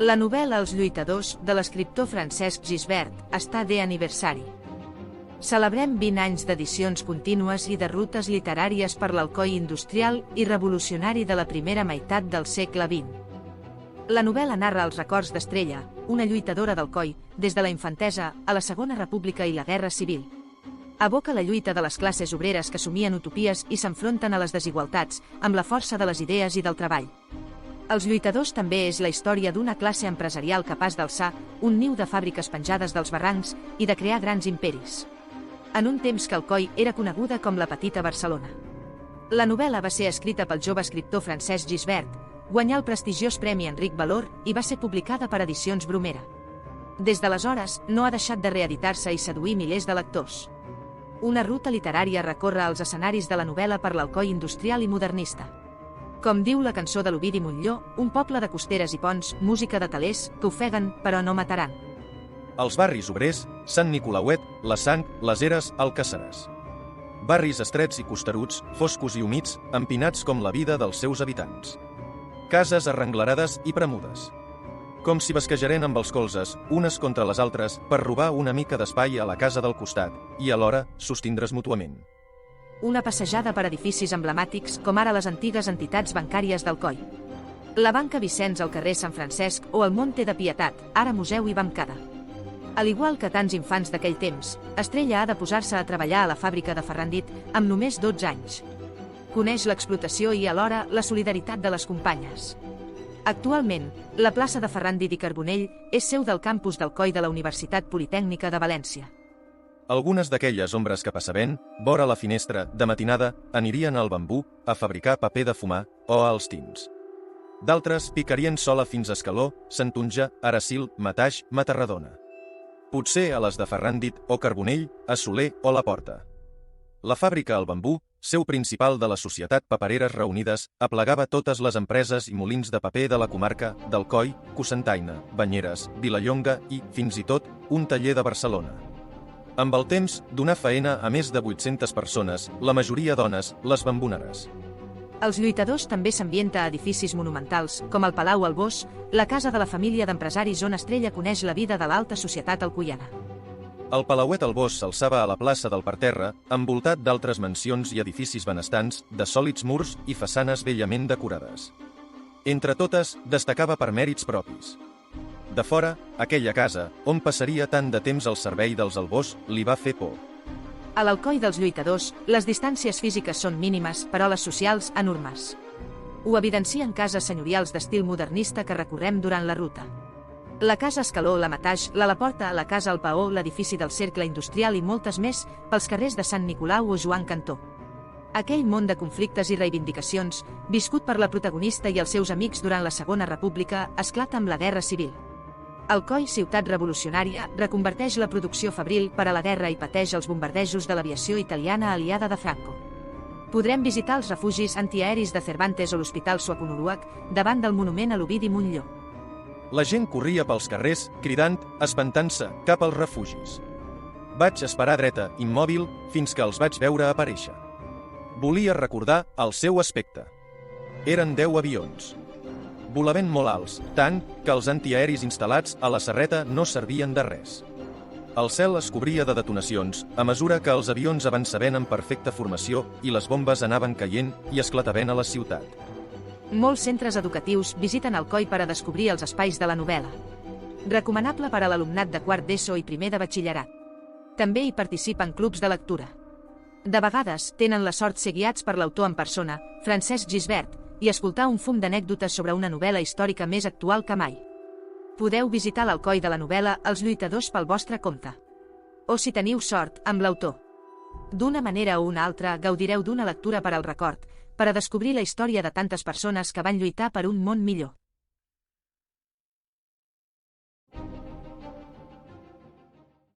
La novel·la Els lluitadors, de l'escriptor Francesc Gisbert, està d'aniversari. Celebrem 20 anys d'edicions contínues i de rutes literàries per l'Alcoi industrial i revolucionari de la primera meitat del segle XX. La novel·la narra els records d'Estrella, una lluitadora d'Alcoi, des de la infantesa a la Segona República i la Guerra Civil. Evoca la lluita de les classes obreres que somien utopies i s'enfronten a les desigualtats, amb la força de les idees i del treball. Els lluitadors també és la història d'una classe empresarial capaç d'alçar un niu de fàbriques penjades dels barrancs i de crear grans imperis. En un temps que Alcoi era coneguda com la Petita Barcelona. La novel·la va ser escrita pel jove escriptor Francesc Gisbert, guanyà el prestigiós Premi Enric Valor i va ser publicada per Edicions Bromera. Des d'aleshores, no ha deixat de reeditar-se i seduir milers de lectors. Una ruta literària recorre els escenaris de la novel·la per l'Alcoi industrial i modernista. Com diu la cançó de l'Ovidi Montllor, un poble de costeres i ponts, música de telers, que ofeguen, però no mataran. Els barris obrers, Sant Nicolauet, la Sang, les Eres, Alcàsseres. Barris estrets i costeruts, foscos i humits, empinats com la vida dels seus habitants. Cases arrenglerades i premudes. Com si basquejaren amb els colzes, unes contra les altres, per robar una mica d'espai a la casa del costat, i alhora sostindre's mútuament. Una passejada per edificis emblemàtics, com ara les antigues entitats bancàries d'Alcoi. La Banca Vicenç al carrer Sant Francesc o el Monte de Pietat, ara museu i bancada. Al igual que tants infants d'aquell temps, Estrella ha de posar-se a treballar a la fàbrica de Ferrandit amb només 12 anys. Coneix l'explotació i alhora la solidaritat de les companyes. Actualment, la plaça de Ferrandit i Carbonell és seu del campus d'Alcoi de la Universitat Politècnica de València. Algunes d'aquelles ombres que passaven, vora la finestra, de matinada, anirien al bambú, a fabricar paper de fumar, o als tins. D'altres picarien sola fins a Escaló, Santunja, Aracil, Mataix, Matarradona. Potser a les de Ferrandit o Carbonell, a Soler o la Porta. La fàbrica al bambú, seu principal de la Societat Papereres Reunides, aplegava totes les empreses i molins de paper de la comarca d'Alcoi, Cocentaina, Banyeres, Vilallonga i, fins i tot, un taller de Barcelona. Amb el temps, donà faena a més de 800 persones, la majoria dones, les bamboneres. Els lluitadors també s'ambienta a edificis monumentals, com el Palau Albós, la casa de la família d'empresaris on Estrella coneix la vida de l'alta societat alcoiana. El Palauet Albós s'alçava a la plaça del Parterre, envoltat d'altres mansions i edificis benestants, de sòlids murs i façanes bellament decorades. Entre totes, destacava per mèrits propis. De fora, aquella casa, on passaria tant de temps al servei dels Albós, li va fer por. A l'Alcoi dels lluitadors, les distàncies físiques són mínimes, però les socials enormes. Ho evidencien cases senyorials d'estil modernista que recorrem durant la ruta. La casa Escaló, la Mataix, la Porta, la casa El Paó, l'edifici del Cercle Industrial i moltes més pels carrers de Sant Nicolau o Joan Cantó. Aquell món de conflictes i reivindicacions, viscut per la protagonista i els seus amics durant la Segona República, esclata amb la Guerra Civil. Alcoi, ciutat revolucionària, reconverteix la producció fabril per a la guerra i pateix els bombardejos de l'aviació italiana aliada de Franco. Podrem visitar els refugis antiaeris de Cervantes o l'Hospital Soaconoruac davant del monument a l'Ovidi Montllor. La gent corria pels carrers, cridant, espantant-se, cap als refugis. Vaig esperar dreta, immòbil, fins que els vaig veure aparèixer. Volia recordar el seu aspecte. Eren 10 avions. Volaven molt alts, tant que els antiaeris instal·lats a la serreta no servien de res. El cel es cobria de detonacions, a mesura que els avions avançaven en perfecta formació i les bombes anaven caient i esclataven a la ciutat. Molts centres educatius visiten Alcoi per a descobrir els espais de la novel·la. Recomanable per a l'alumnat de quart d'ESO i primer de batxillerat. També hi participen clubs de lectura. De vegades, tenen la sort ser guiats per l'autor en persona, Francesc Gisbert, i escoltar un fum d'anècdotes sobre una novel·la històrica més actual que mai. Podeu visitar l'Alcoi de la novel·la Els lluitadors pel vostre compte. O si teniu sort, amb l'autor. D'una manera o una altra, gaudireu d'una lectura per al record, per a descobrir la història de tantes persones que van lluitar per un món millor.